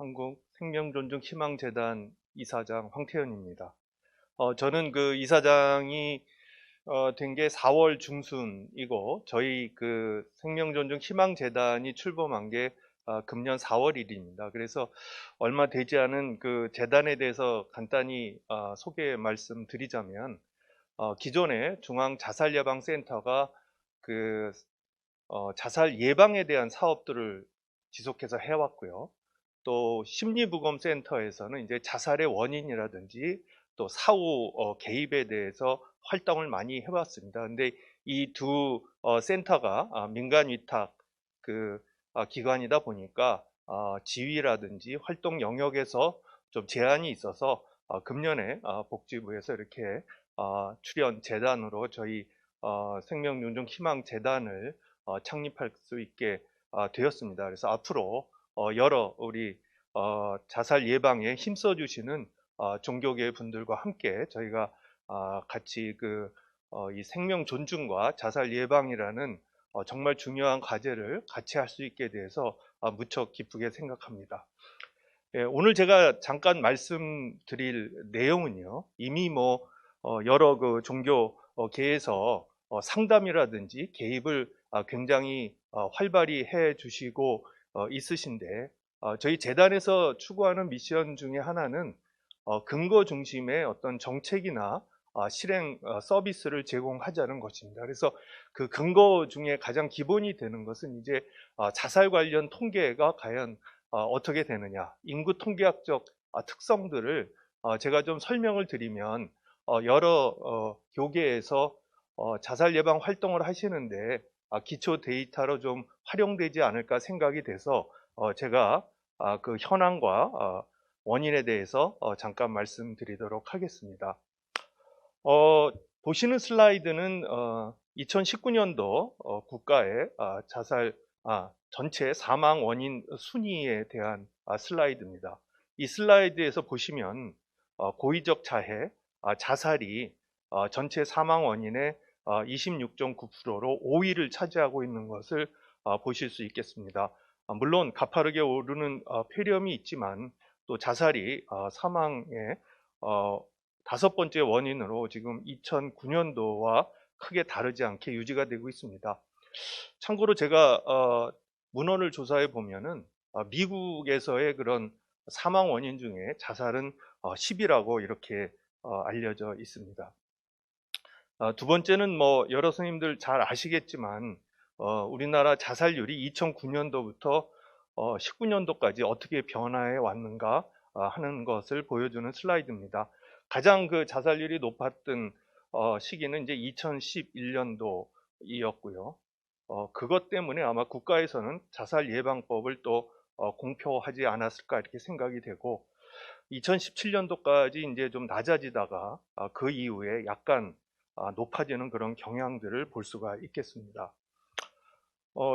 한국생명존중희망재단 이사장 황태현입니다. 저는 그 이사장이 된 게 4월 중순이고 저희 그 생명존중희망재단이 출범한 게 금년 4월 1일입니다. 그래서 얼마 되지 않은 그 재단에 대해서 간단히 소개 말씀드리자면 기존에 중앙자살예방센터가 그 자살 예방에 대한 사업들을 지속해서 해왔고요. 또 심리부검센터에서는 이제 자살의 원인이라든지 또 사후 개입에 대해서 활동을 많이 해왔습니다. 근데 이 두 센터가 민간 위탁 기관이다 보니까 지위라든지 활동 영역에서 좀 제한이 있어서 금년에 복지부에서 이렇게 출연 재단으로 저희 생명윤중희망재단을 창립할 수 있게 되었습니다. 그래서 앞으로 여러 우리 자살 예방에 힘써 주시는 종교계 분들과 함께 저희가 같이 이 생명 존중과 자살 예방이라는 정말 중요한 과제를 같이 할 수 있게 돼서 무척 기쁘게 생각합니다. 예, 오늘 제가 잠깐 말씀드릴 내용은요, 이미 여러 그 종교계에서 상담이라든지 개입을 굉장히 활발히 해 주시고 있으신데, 저희 재단에서 추구하는 미션 중에 하나는 근거 중심의 어떤 정책이나 실행 서비스를 제공하자는 것입니다. 그래서 그 근거 중에 가장 기본이 되는 것은 이제 자살 관련 통계가 과연 어떻게 되느냐, 인구 통계학적 특성들을 제가 좀 설명을 드리면 여러 교계에서 자살 예방 활동을 하시는데 기초 데이터로 좀 활용되지 않을까 생각이 돼서 제가 그 현황과 원인에 대해서 잠깐 말씀드리도록 하겠습니다. 보시는 슬라이드는 2019년도 국가의 자살 전체 사망 원인 순위에 대한 슬라이드입니다. 이 슬라이드에서 보시면 고의적 자해, 자살이 전체 사망 원인의 26.9%로 5위를 차지하고 있는 것을 보실 수 있겠습니다. 물론 가파르게 오르는 폐렴이 있지만 또 자살이 사망의 5번째 원인으로 지금 2009년도와 크게 다르지 않게 유지가 되고 있습니다. 참고로 제가 문헌을 조사해 보면은 미국에서의 그런 사망 원인 중에 자살은 10위라고 이렇게 알려져 있습니다. 두 번째는 여러 선생님들 잘 아시겠지만 우리나라 자살률이 2009년도부터 19년도까지 어떻게 변화해 왔는가 하는 것을 보여주는 슬라이드입니다. 가장 그 자살률이 높았던 시기는 이제 2011년도이었고요. 그것 때문에 아마 국가에서는 자살 예방법을 또 공표하지 않았을까 이렇게 생각이 되고 2017년도까지 이제 좀 낮아지다가 그 이후에 약간 높아지는 그런 경향들을 볼 수가 있겠습니다.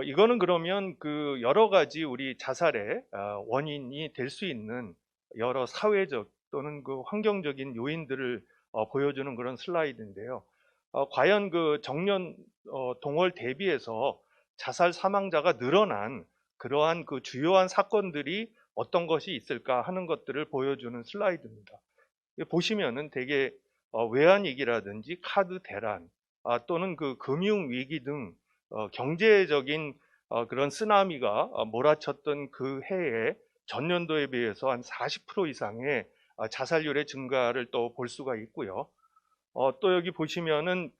이거는 그러면 그 여러 가지 우리 자살의 원인이 될 수 있는 여러 사회적 또는 그 환경적인 요인들을 보여주는 그런 슬라이드인데요. 과연 그 정년 동월 대비해서 자살 사망자가 늘어난 그러한 그 주요한 사건들이 어떤 것이 있을까 하는 것들을 보여주는 슬라이드입니다. 보시면은 되게 외환위기라든지 카드 대란 또는 그 금융위기 등 경제적인 그런 쓰나미가 몰아쳤던 그 해에 전년도에 비해서 한 40% 이상의 자살률의 증가를 또 볼 수가 있고요. 또 여기 보시면은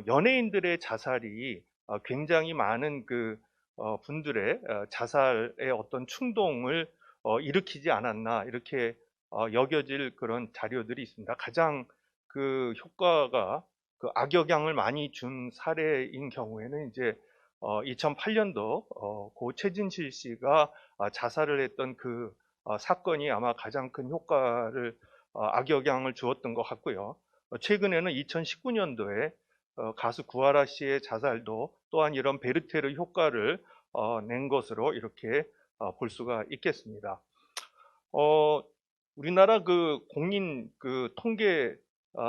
연예인들의 자살이 굉장히 많은 분들의 자살의 어떤 충동을 일으키지 않았나 이렇게 여겨질 그런 자료들이 있습니다. 가장 그 효과가 그 악영향을 많이 준 사례인 경우에는 이제 2008년도 고 최진실 씨가 자살을 했던 그 사건이 아마 가장 큰 효과를 악영향을 주었던 것 같고요. 최근에는 2019년도에 가수 구하라 씨의 자살도 또한 이런 베르테르 효과를 낸 것으로 이렇게 볼 수가 있겠습니다. 우리나라 그 공인 그 통계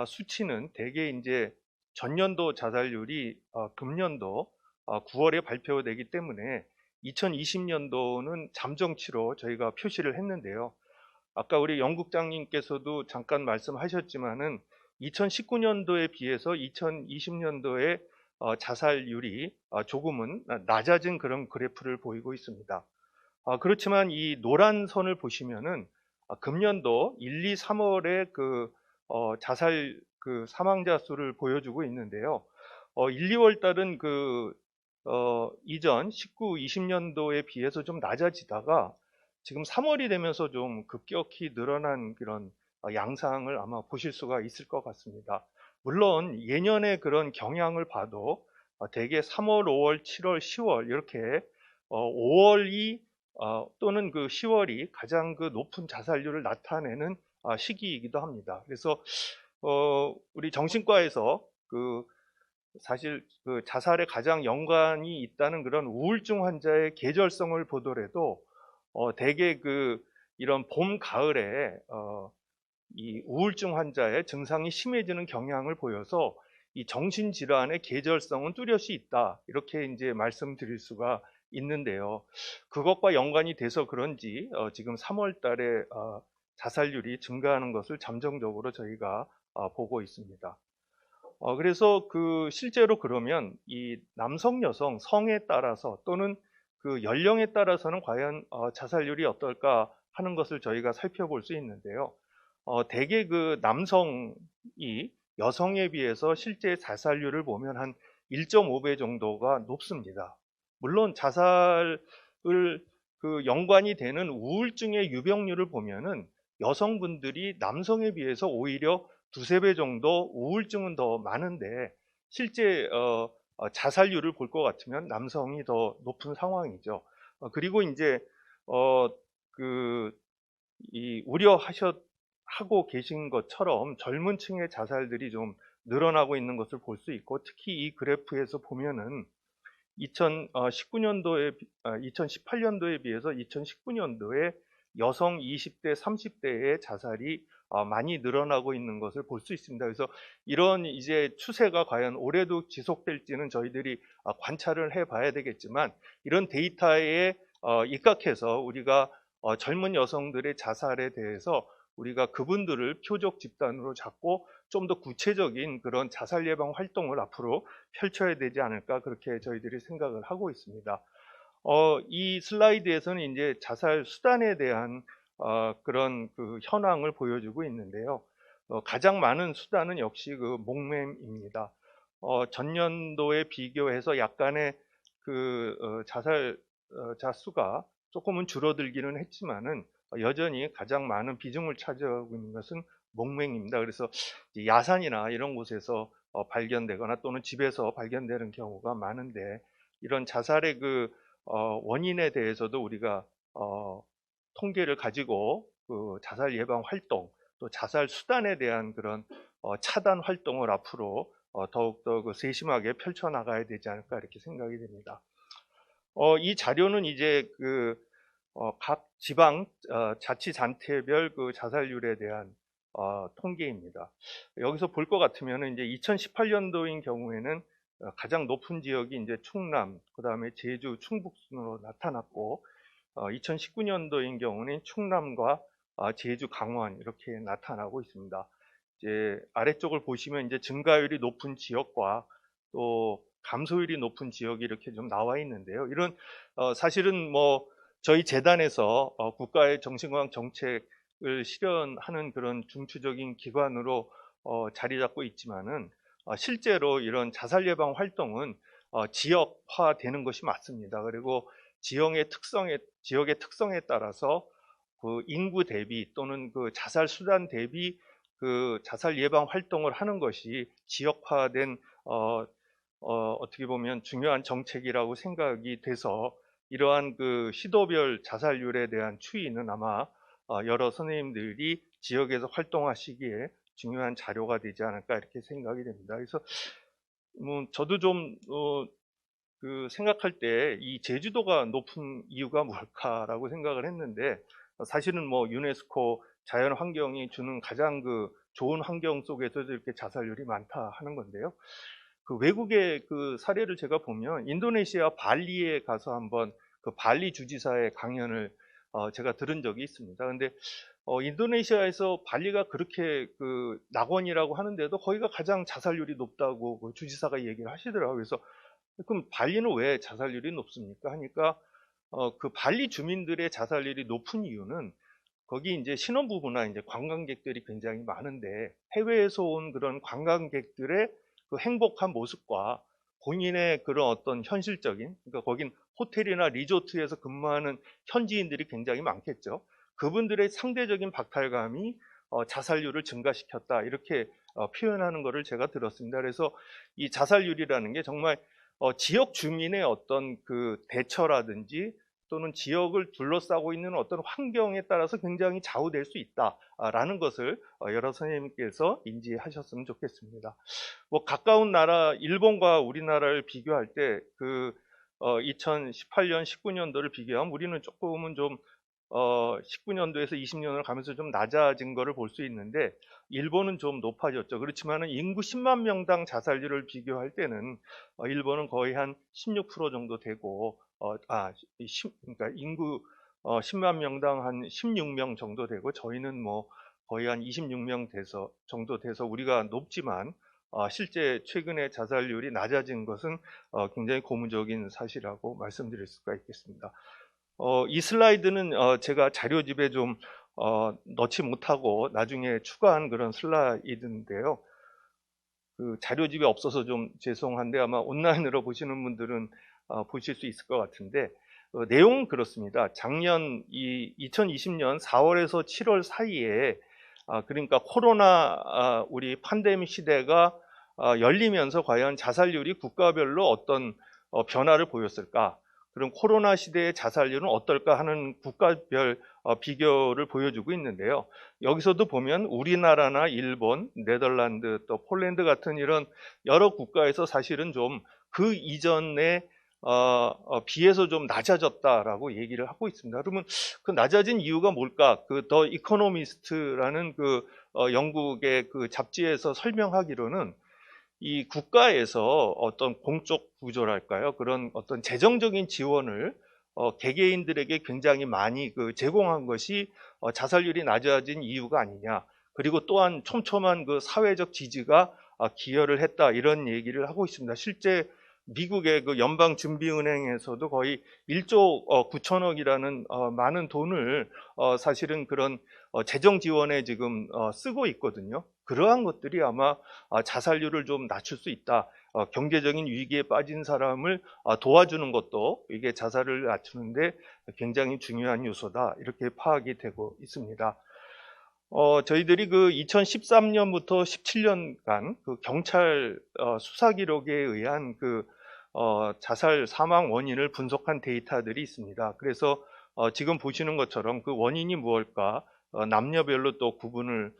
수치는 대개 이제 전년도 자살률이 금년도 9월에 발표되기 때문에 2020년도는 잠정치로 저희가 표시를 했는데요. 아까 우리 영국장님께서도 잠깐 말씀하셨지만은 2019년도에 비해서 2020년도에 자살률이 조금은 낮아진 그런 그래프를 보이고 있습니다. 그렇지만 이 노란 선을 보시면은 금년도 1, 2, 3월에 그 자살 그 사망자 수를 보여주고 있는데요. 1, 2월 달은 그 이전 19, 20년도에 비해서 좀 낮아지다가 지금 3월이 되면서 좀 급격히 늘어난 그런 양상을 아마 보실 수가 있을 것 같습니다. 물론 예년의 그런 경향을 봐도 대개 3월, 5월, 7월, 10월 이렇게 5월이 또는 그 10월이 가장 그 높은 자살률을 나타내는 시기이기도 합니다. 그래서 우리 정신과에서 그 사실 그 자살에 가장 연관이 있다는 그런 우울증 환자의 계절성을 보더라도 대개 그 이런 봄, 가을에 이 우울증 환자의 증상이 심해지는 경향을 보여서 이 정신질환의 계절성은 뚜렷이 있다. 이렇게 이제 말씀드릴 수가 있는데요. 그것과 연관이 돼서 그런지 지금 3월 달에 자살률이 증가하는 것을 잠정적으로 저희가 보고 있습니다. 그래서 그 실제로 그러면 이 남성, 여성 성에 따라서 또는 그 연령에 따라서는 과연 자살률이 어떨까 하는 것을 저희가 살펴볼 수 있는데요. 대개 그 남성이 여성에 비해서 실제 자살률을 보면 한 1.5배 정도가 높습니다. 물론 자살을 그 연관이 되는 우울증의 유병률을 보면은 여성분들이 남성에 비해서 오히려 두세 배 정도 우울증은 더 많은데 실제 자살률을 볼 것 같으면 남성이 더 높은 상황이죠. 그리고 이제 그 이 하고 계신 것처럼 젊은 층의 자살들이 좀 늘어나고 있는 것을 볼 수 있고 특히 이 그래프에서 보면은 2018년도에 비해서 2019년도에 여성 20대, 30대의 자살이 많이 늘어나고 있는 것을 볼 수 있습니다. 그래서 이런 이제 추세가 과연 올해도 지속될지는 저희들이 관찰을 해봐야 되겠지만 이런 데이터에 입각해서 우리가 젊은 여성들의 자살에 대해서 우리가 그분들을 표적 집단으로 잡고 좀 더 구체적인 그런 자살 예방 활동을 앞으로 펼쳐야 되지 않을까 그렇게 저희들이 생각을 하고 있습니다. 이 슬라이드에서는 이제 자살 수단에 대한 그런 그 현황을 보여주고 있는데요. 가장 많은 수단은 역시 그 목매입니다. 전년도에 비교해서 약간의 그 자살자 수가 조금은 줄어들기는 했지만은 여전히 가장 많은 비중을 차지하고 있는 것은 목맹입니다. 그래서 야산이나 이런 곳에서 발견되거나 또는 집에서 발견되는 경우가 많은데 이런 자살의 그 원인에 대해서도 우리가 통계를 가지고 그 자살 예방 활동 또 자살 수단에 대한 그런 차단 활동을 앞으로 더욱더 그 세심하게 펼쳐 나가야 되지 않을까 이렇게 생각이 됩니다. 이 자료는 이제 그 각 지방 자치단체별 그 자살률에 대한 통계입니다. 여기서 볼 것 같으면 이제 2018년도인 경우에는 가장 높은 지역이 이제 충남, 그 다음에 제주, 충북 순으로 나타났고 2019년도인 경우는 충남과 제주, 강원 이렇게 나타나고 있습니다. 이제 아래쪽을 보시면 이제 증가율이 높은 지역과 또 감소율이 높은 지역이 이렇게 좀 나와 있는데요. 이런 사실은 뭐 저희 재단에서 국가의 정신건강 정책을 실현하는 그런 중추적인 기관으로 자리 잡고 있지만은 실제로 이런 자살 예방 활동은 지역화되는 것이 맞습니다. 그리고 지역의 특성에 따라서 그 인구 대비 또는 그 자살 수단 대비 그 자살 예방 활동을 하는 것이 지역화된 어떻게 보면 중요한 정책이라고 생각이 돼서 이러한 그 시도별 자살률에 대한 추이는 아마 여러 선생님들이 지역에서 활동하시기에 중요한 자료가 되지 않을까 이렇게 생각이 됩니다. 그래서 저도 좀 그 생각할 때 이 제주도가 높은 이유가 뭘까라고 생각을 했는데 사실은 뭐 유네스코 자연 환경이 주는 가장 그 좋은 환경 속에서도 이렇게 자살률이 많다 하는 건데요. 그 외국의 그 사례를 제가 보면 인도네시아 발리에 가서 한번 그 발리 주지사의 강연을 제가 들은 적이 있습니다. 근데 인도네시아에서 발리가 그렇게 그 낙원이라고 하는데도 거기가 가장 자살률이 높다고 그 주지사가 얘기를 하시더라고요. 그래서 그럼 발리는 왜 자살률이 높습니까? 하니까 그 발리 주민들의 자살률이 높은 이유는 거기 이제 신혼부부나 이제 관광객들이 굉장히 많은데 해외에서 온 그런 관광객들의 그 행복한 모습과 본인의 그런 어떤 현실적인, 그러니까 거긴 호텔이나 리조트에서 근무하는 현지인들이 굉장히 많겠죠. 그분들의 상대적인 박탈감이 자살률을 증가시켰다 이렇게 표현하는 것을 제가 들었습니다. 그래서 이 자살률이라는 게 정말 지역 주민의 어떤 그 대처라든지 또는 지역을 둘러싸고 있는 어떤 환경에 따라서 굉장히 좌우될 수 있다라는 것을 여러 선생님께서 인지하셨으면 좋겠습니다. 뭐 가까운 나라 일본과 우리나라를 비교할 때 그 2018년, 19년도를 비교하면 우리는 조금은 좀 19년도에서 20년을 가면서 좀 낮아진 것을 볼 수 있는데 일본은 좀 높아졌죠. 그렇지만 인구 10만 명당 자살률을 비교할 때는 일본은 거의 한 16% 정도 되고 그러니까 인구 10만 명당 한 16명 정도 되고 저희는 뭐 거의 한 26명 정도 돼서 우리가 높지만 실제 최근에 자살률이 낮아진 것은 굉장히 고무적인 사실이라고 말씀드릴 수가 있겠습니다. 이 슬라이드는 제가 자료집에 좀 넣지 못하고 나중에 추가한 그런 슬라이드인데요. 그 자료집이 없어서 좀 죄송한데 아마 온라인으로 보시는 분들은 보실 수 있을 것 같은데 내용은 그렇습니다. 작년 2020년 4월에서 7월 사이에 그러니까 코로나 우리 팬데믹 시대가 열리면서 과연 자살률이 국가별로 어떤 변화를 보였을까? 그럼 코로나 시대의 자살률은 어떨까 하는 국가별 비교를 보여주고 있는데요. 여기서도 보면 우리나라나 일본, 네덜란드, 또 폴란드 같은 이런 여러 국가에서 사실은 좀 그 이전에 비해서 좀 낮아졌다라고 얘기를 하고 있습니다. 그러면 그 낮아진 이유가 뭘까? 그 더 이코노미스트라는 그 영국의 그 잡지에서 설명하기로는 이 국가에서 어떤 공적 구조랄까요? 그런 어떤 재정적인 지원을 개개인들에게 굉장히 많이 그 제공한 것이 자살률이 낮아진 이유가 아니냐. 그리고 또한 촘촘한 그 사회적 지지가 기여를 했다 이런 얘기를 하고 있습니다. 실제 미국의 그 연방준비은행에서도 거의 1조 9천억이라는 많은 돈을 사실은 그런 재정 지원에 지금 쓰고 있거든요. 그러한 것들이 아마 자살률을 좀 낮출 수 있다. 경제적인 위기에 빠진 사람을 도와주는 것도 이게 자살을 낮추는데 굉장히 중요한 요소다. 이렇게 파악이 되고 있습니다. 저희들이 그 2013년부터 17년간 그 경찰 수사 기록에 의한 그 자살 사망 원인을 분석한 데이터들이 있습니다. 그래서 지금 보시는 것처럼 그 원인이 무엇일까 남녀별로 또 구분을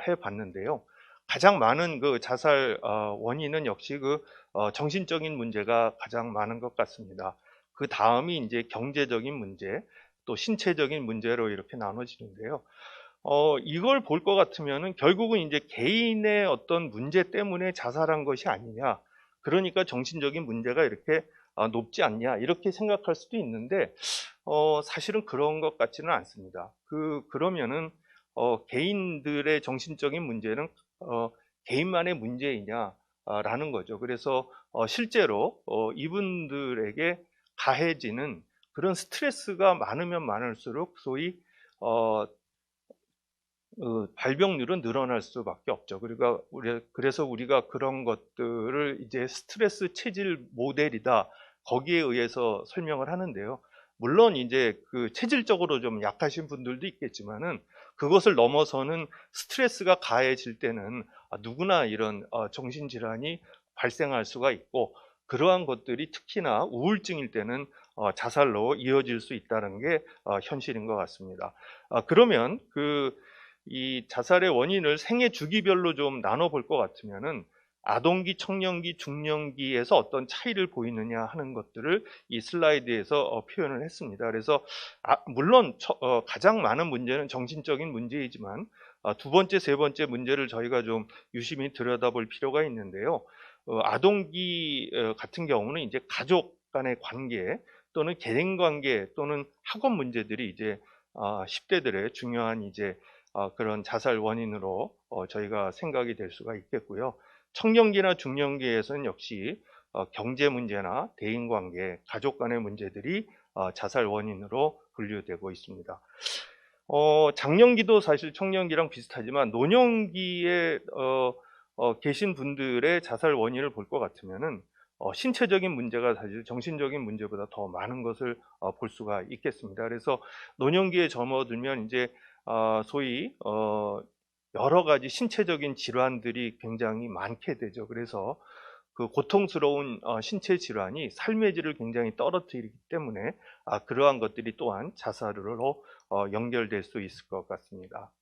해봤는데요. 가장 많은 그 자살 원인은 역시 그 정신적인 문제가 가장 많은 것 같습니다. 그 다음이 이제 경제적인 문제, 또 신체적인 문제로 이렇게 나눠지는데요. 이걸 볼 것 같으면은 결국은 이제 개인의 어떤 문제 때문에 자살한 것이 아니냐. 그러니까 정신적인 문제가 이렇게 높지 않냐. 이렇게 생각할 수도 있는데, 사실은 그런 것 같지는 않습니다. 그러면은, 개인들의 정신적인 문제는, 개인만의 문제이냐라는 거죠. 그래서, 실제로, 이분들에게 가해지는 그런 스트레스가 많으면 많을수록 소위, 발병률은 늘어날 수밖에 없죠. 그래서 우리가 그런 것들을 이제 스트레스 체질 모델이다. 거기에 의해서 설명을 하는데요. 물론 이제 그 체질적으로 좀 약하신 분들도 있겠지만은 그것을 넘어서는 스트레스가 가해질 때는 누구나 이런 정신질환이 발생할 수가 있고 그러한 것들이 특히나 우울증일 때는 자살로 이어질 수 있다는 게 현실인 것 같습니다. 그러면 이 자살의 원인을 생애 주기별로 좀 나눠 볼 것 같으면은 아동기, 청년기, 중년기에서 어떤 차이를 보이느냐 하는 것들을 이 슬라이드에서 표현을 했습니다. 그래서 물론 가장 많은 문제는 정신적인 문제이지만 두 번째, 세 번째 문제를 저희가 좀 유심히 들여다볼 필요가 있는데요. 아동기 같은 경우는 이제 가족 간의 관계, 또는 개인관계 또는 학업 문제들이 이제 10대들의 중요한 이제 그런 자살 원인으로 저희가 생각이 될 수가 있겠고요. 청년기나 중년기에서는 역시 경제 문제나 대인관계, 가족 간의 문제들이 자살 원인으로 분류되고 있습니다. 장년기도 사실 청년기랑 비슷하지만 노년기에 계신 분들의 자살 원인을 볼 것 같으면은 신체적인 문제가 사실 정신적인 문제보다 더 많은 것을 볼 수가 있겠습니다. 그래서 노년기에 접어들면 이제 소위 여러 가지 신체적인 질환들이 굉장히 많게 되죠. 그래서 그 고통스러운 신체 질환이 삶의 질을 굉장히 떨어뜨리기 때문에 그러한 것들이 또한 자살로 연결될 수 있을 것 같습니다.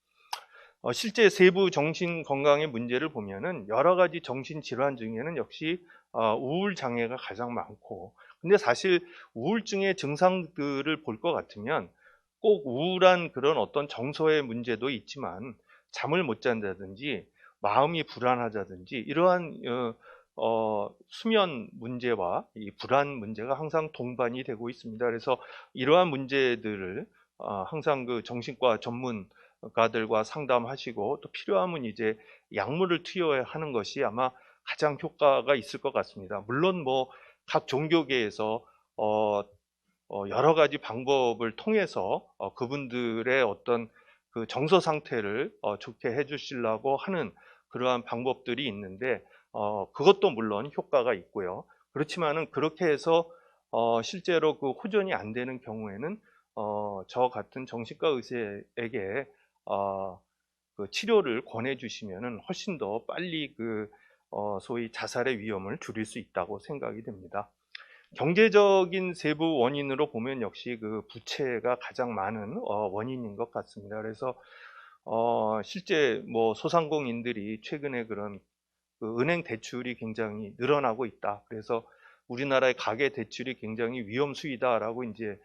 실제 세부 정신 건강의 문제를 보면은 여러 가지 정신 질환 중에는 역시 우울 장애가 가장 많고, 근데 사실 우울증의 증상들을 볼 것 같으면 꼭 우울한 그런 어떤 정서의 문제도 있지만 잠을 못 잔다든지 마음이 불안하다든지 이러한 수면 문제와 이 불안 문제가 항상 동반이 되고 있습니다. 그래서 이러한 문제들을 항상 그 정신과 전문가들과 상담하시고 또 필요하면 이제 약물을 투여하는 것이 아마 가장 효과가 있을 것 같습니다. 물론 뭐 각 종교계에서 여러 가지 방법을 통해서 그분들의 어떤 그 정서 상태를 좋게 해주시려고 하는 그러한 방법들이 있는데 그것도 물론 효과가 있고요. 그렇지만은 그렇게 해서 실제로 그 호전이 안 되는 경우에는 저 같은 정신과 의사에게 그 치료를 권해주시면은 훨씬 더 빨리 그 소위 자살의 위험을 줄일 수 있다고 생각이 됩니다. 경제적인 세부 원인으로 보면 역시 그 부채가 가장 많은 원인인 것 같습니다. 그래서 실제 뭐 소상공인들이 최근에 그런 그 은행 대출이 굉장히 늘어나고 있다. 그래서 우리나라의 가계 대출이 굉장히 위험수위다라고 이제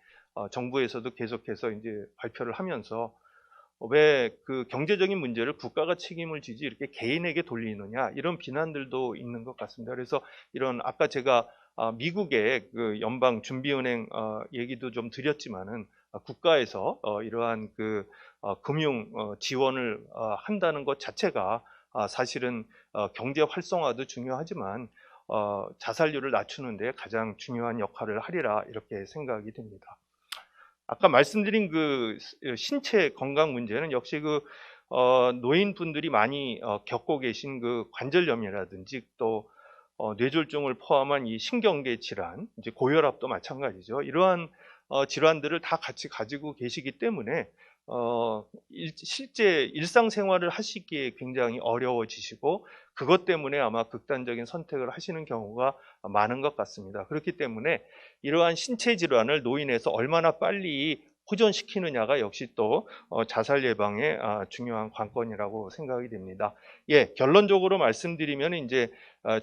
정부에서도 계속해서 이제 발표를 하면서 왜 그 경제적인 문제를 국가가 책임을 지지 이렇게 개인에게 돌리느냐 이런 비난들도 있는 것 같습니다. 그래서 이런 아까 제가 미국의 그 연방 준비은행 얘기도 좀 드렸지만은 국가에서 이러한 그 금융 지원을 한다는 것 자체가 사실은 경제 활성화도 중요하지만 자살률을 낮추는 데 가장 중요한 역할을 하리라 이렇게 생각이 됩니다. 아까 말씀드린 그 신체 건강 문제는 역시 그 노인분들이 많이 겪고 계신 그 관절염이라든지 또 뇌졸중을 포함한 이 신경계 질환, 이제 고혈압도 마찬가지죠. 이러한 질환들을 다 같이 가지고 계시기 때문에 실제 일상생활을 하시기에 굉장히 어려워지시고 그것 때문에 아마 극단적인 선택을 하시는 경우가 많은 것 같습니다. 그렇기 때문에 이러한 신체 질환을 노인에서 얼마나 빨리 호전시키느냐가 역시 또 자살 예방의 중요한 관건이라고 생각이 됩니다. 예, 결론적으로 말씀드리면 이제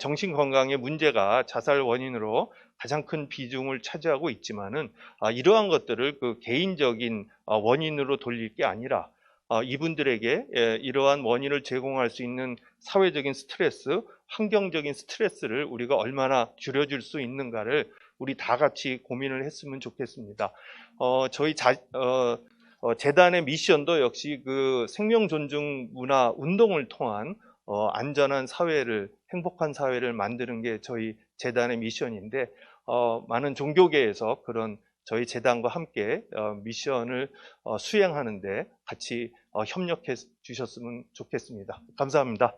정신 건강의 문제가 자살 원인으로 가장 큰 비중을 차지하고 있지만은 이러한 것들을 그 개인적인 원인으로 돌릴 게 아니라 이분들에게 이러한 원인을 제공할 수 있는 사회적인 스트레스, 환경적인 스트레스를 우리가 얼마나 줄여줄 수 있는가를 우리 다 같이 고민을 했으면 좋겠습니다. 저희 재단의 미션도 역시 그 생명 존중 문화 운동을 통한 안전한 사회를, 행복한 사회를 만드는 게 저희 재단의 미션인데 많은 종교계에서 그런 저희 재단과 함께 미션을 수행하는데 같이 협력해 주셨으면 좋겠습니다. 감사합니다.